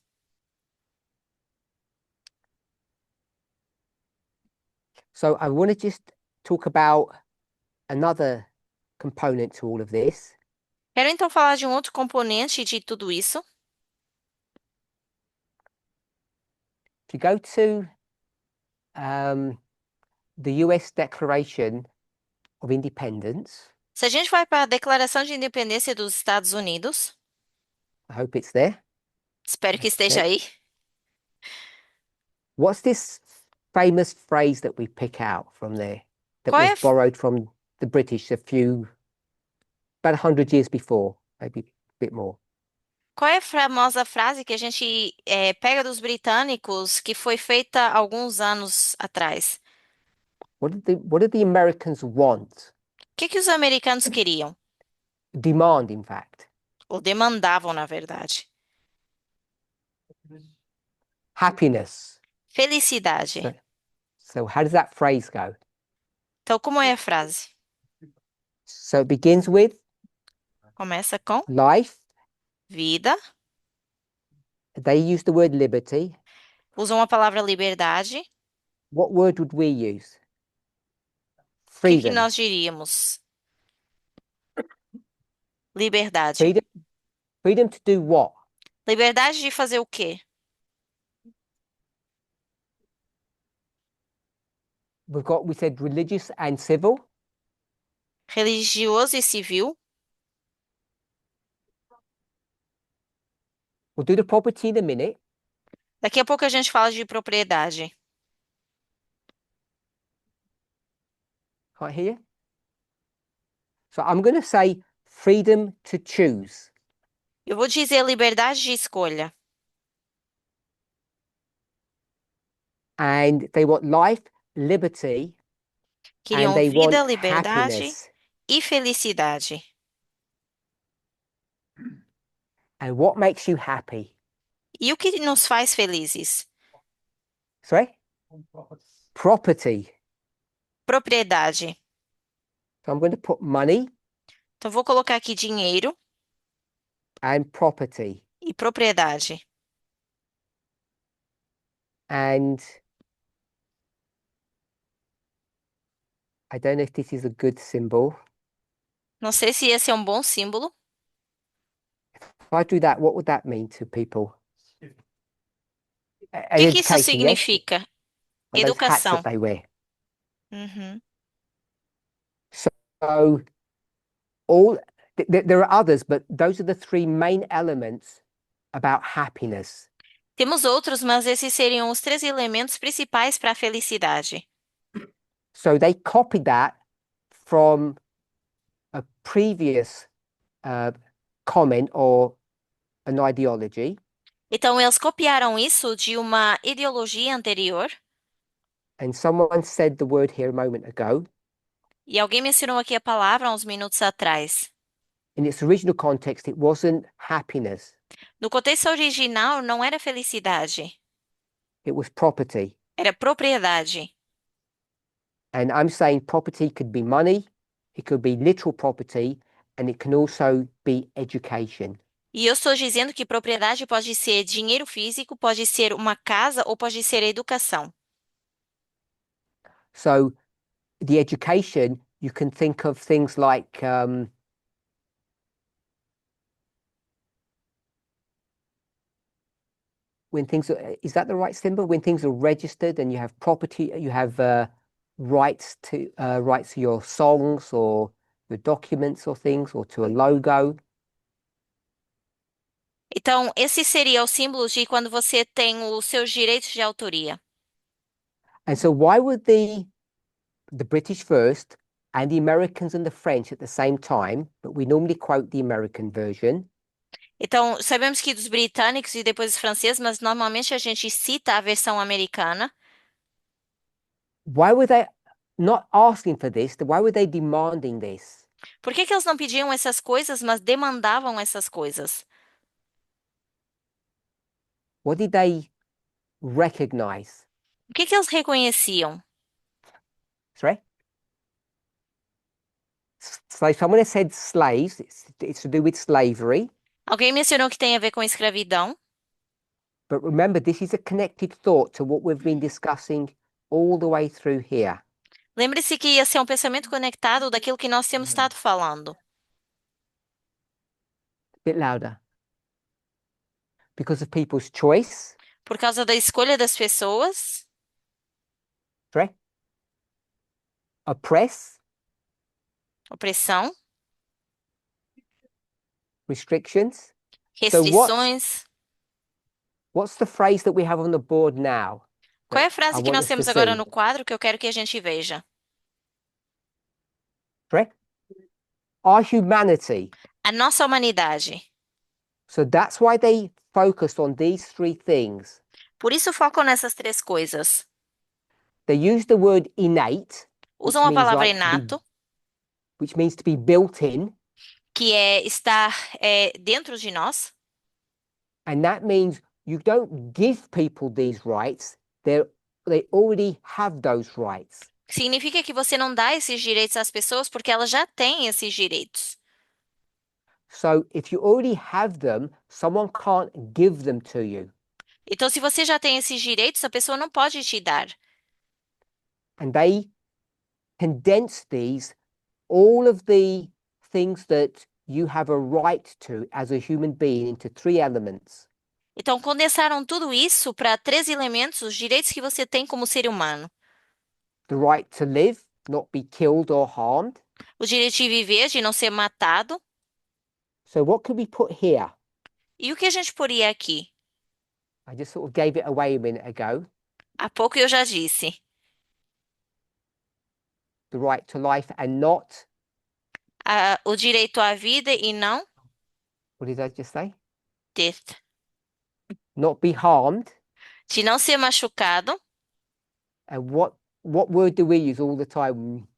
So I want to just talk about another component to all of this. Quero então falar de um outro componente de tudo isso. If you go to the US Declaration of Independence, Se a gente vai para a Declaração de Independência dos Estados Unidos, I hope it's there. espero que esteja aí. What's this famous phrase that we pick out from there that Qual é, was borrowed from the British about 100 years before, maybe a bit more? qual é a famosa frase que a gente pega dos britânicos que foi feita há alguns anos atrás? What did the Americans want? O que que os americanos queriam? Demand, in fact. Ou demandavam, na verdade? Happiness. Felicidade. So, so how does that phrase go? Então, como é a frase? So it begins with Começa com life. vida, They use the word liberty. usam a palavra liberdade. What word would we use? O que que Freedom. nós diríamos? Liberdade. Freedom. Freedom to do what? Liberdade de fazer o quê? We said religious and civil. Religioso e civil. We'll do the property in a minute. Daqui a pouco a gente fala de propriedade. Can't hear you. So I'm going to say freedom to choose. Eu vou dizer liberdade de escolha. And they want life, liberty, and Queriam they want vida, liberdade happiness. e felicidade. And what makes you happy? E o que nos faz felizes? Sorry? Property. Propriedade. So I'm going to put money Então, vou colocar aqui dinheiro and property. e propriedade. And I don't know if this is a good symbol. Não sei se esse é um bom símbolo. If I do that, what would that mean to people? O que que isso Education, yes? significa? Like those hats Educação. that they wear. Uhum. So all there are others, but those are the three main elements about happiness. Temos outros, mas esses seriam os três elementos principais para a felicidade. So they copied that from a previous comment or an ideology, Então, eles copiaram isso de uma ideologia anterior, and someone said the word here a moment ago. e alguém mencionou aqui a palavra há uns minutos atrás. In its original context, it wasn't happiness, No contexto original, não era felicidade, it was property. era propriedade. And I'm saying property could be money, it could be literal property, and it can also be education. E eu estou dizendo que propriedade pode ser dinheiro físico, pode ser uma casa ou pode ser educação. So the education, you can think of things like when things are, is that the right symbol? When things are registered and you have property, you have rights to your songs or your documents or things, or to a logo. Então, esse seria o símbolo de quando você tem os seus direitos de autoria. And so why would the British first and the Americans and the French at the same time, but we normally quote the American version? Então, sabemos que dos britânicos e depois dos franceses, mas normalmente a gente cita a versão americana. Why were they not asking for this? Why were they demanding this? Por que que eles não pediam essas coisas, mas demandavam essas coisas? What did they recognize? O que que eles reconheciam? Sorry? So someone has said slaves, it's to do with slavery. Alguém mencionou que tem a ver com escravidão, But remember, this is a connected thought to what we've been discussing all the way through here. lembre-se que esse é um pensamento conectado daquilo que nós temos estado falando. A bit louder. Because of people's choice, Por causa da escolha das pessoas, sorry? Oppress, opressão, restrictions. So restrições. what's the phrase that we have on the board now? Qual é that a I frase que want nós us to temos agora see. no quadro que eu quero que a gente veja? Correct? Our humanity. A nossa humanidade. So that's why they focused on these three things. Por isso focam nessas três coisas. They use the word innate, Usam a palavra inato, which means to be built in, que é estar dentro de nós. and that means you don't give people these rights. They already have those rights. Significa que você não dá esses direitos às pessoas porque elas já têm esses direitos. So if you already have them, someone can't give them to you. Então, se você já tem esses direitos, a pessoa não pode te dar. And they condense these, all of the things that you have a right to as a human being, into three elements. Então, condensaram tudo isso para três elementos, os direitos que você tem como ser humano: The right to live, not be killed or harmed. o direito de viver, de não ser matado. So what could we put here? E o que a gente poria aqui? I just sort of gave it away a minute ago. Há pouco eu já disse. The right to life and not, O direito à vida e não what did I just say? death. Not be harmed. De não ser machucado. And what word do we use all the time?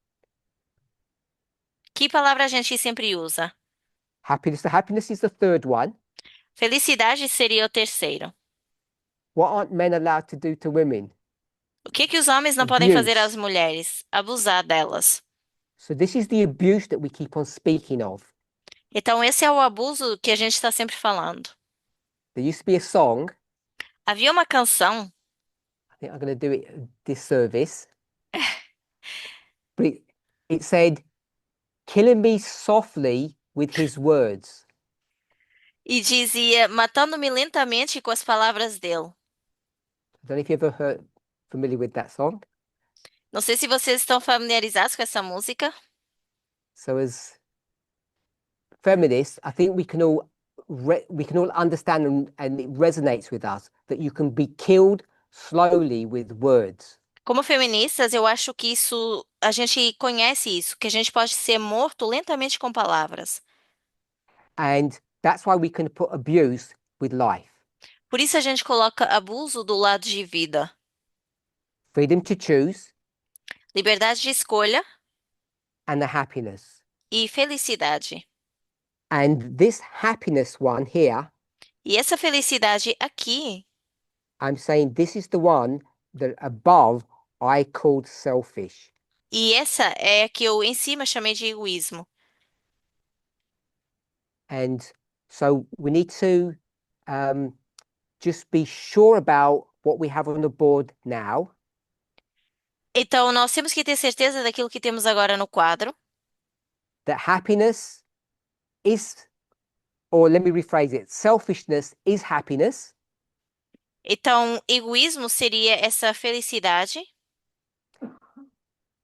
Que palavra a gente sempre usa? Happiness. The happiness is the third one. Felicidade seria o terceiro. What aren't men allowed to do to women? O que que os homens não podem fazer às Abuse. mulheres? Abusar delas. So this is the abuse that we keep on speaking of. Então, esse é o abuso que a gente está sempre falando. There used to be a song. Havia uma canção, I think I'm going to do it a disservice. But it said, killing me softly with his words. e dizia, matando-me lentamente com as palavras dele. I don't know if you ever heard familiar with that song. Não sei se vocês estão familiarizados com essa música. So as feminists, I think we can all understand and it resonates with us that you can be killed slowly with words. Como feministas, eu acho que isso, a gente conhece isso, que a gente pode ser morto lentamente com palavras. And that's why we can put abuse with life. Por isso a gente coloca abuso do lado de vida. Freedom to choose Liberdade de escolha and the happiness. e felicidade. And this happiness one here, E essa felicidade aqui, I'm saying this is the one that above I called selfish. e essa é a que eu em cima chamei de egoísmo. And so we need to just be sure about what we have on the board now. Então, nós temos que ter certeza daquilo que temos agora no quadro. That happiness is, or let me rephrase it, selfishness is happiness. Então, egoísmo seria essa felicidade.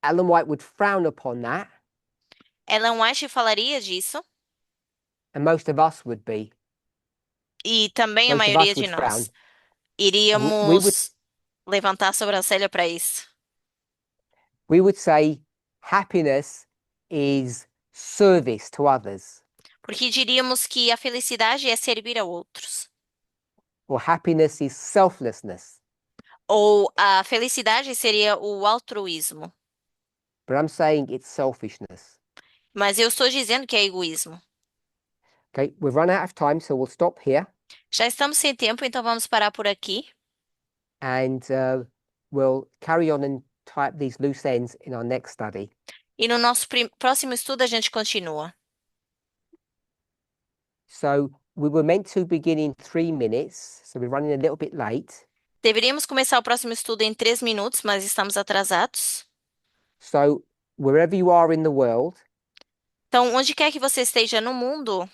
Ellen White would frown upon that, Ellen White falaria disso. and most of us would be. E também a Most of maioria us de would frown. nós We would iríamos levantar a sobrancelha para isso. we would say happiness is service to others, Porque diríamos que a felicidade é servir a outros. or happiness is selflessness. Ou a felicidade seria o altruísmo. But I'm saying it's selfishness. Mas eu estou dizendo que é egoísmo. Okay, we've run out of time, so we'll stop here, Já estamos sem tempo, então vamos parar por aqui. and we'll carry on and tie up these loose ends in our next study. E no nosso próximo estudo a gente continua. So we were meant to begin in 3 minutes, so we're running a little bit late. Deveríamos começar o próximo estudo em 3 minutos, mas estamos atrasados. So wherever you are in the world, Então, onde quer que você esteja no mundo,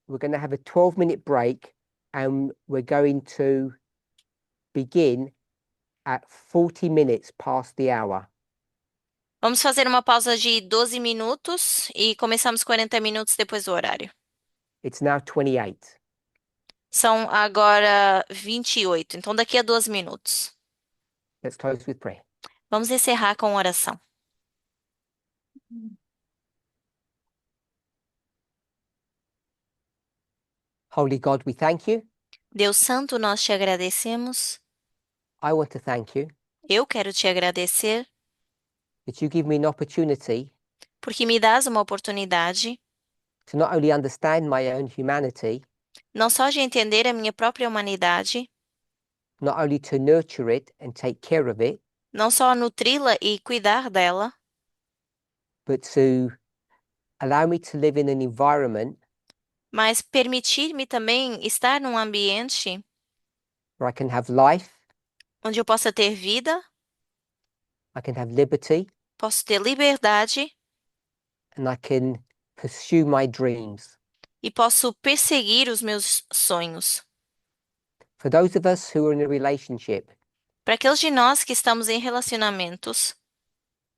we're going to have a 12-minute break, and we're going to begin at 40 minutes past the hour. vamos fazer uma pausa de 12 minutos e começamos 40 minutos depois do horário. It's now 28. São agora 28, então daqui a 12 minutos. Let's close with prayer. Vamos encerrar com oração. Holy God, we thank you. Deus Santo, nós te agradecemos. I want to thank you Eu quero te agradecer that you give me an opportunity porque me dás uma oportunidade, to not only understand my own humanity, não só de entender a minha própria humanidade, not only to nurture it and take care of it, não só nutri-la e cuidar dela, but to allow me to live in an environment mas permitir-me também estar num ambiente where I can have life, onde eu possa ter vida, I can have liberty, posso ter liberdade and I can pursue my dreams. e posso perseguir os meus sonhos. For those of us who are in a relationship, Para aqueles de nós que estamos em relacionamentos,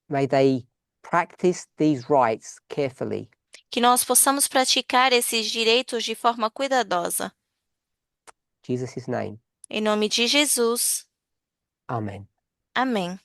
may they practice these rights carefully. que nós possamos praticar esses direitos de forma cuidadosa. In Jesus' name, Em nome de Jesus. amen. Amém.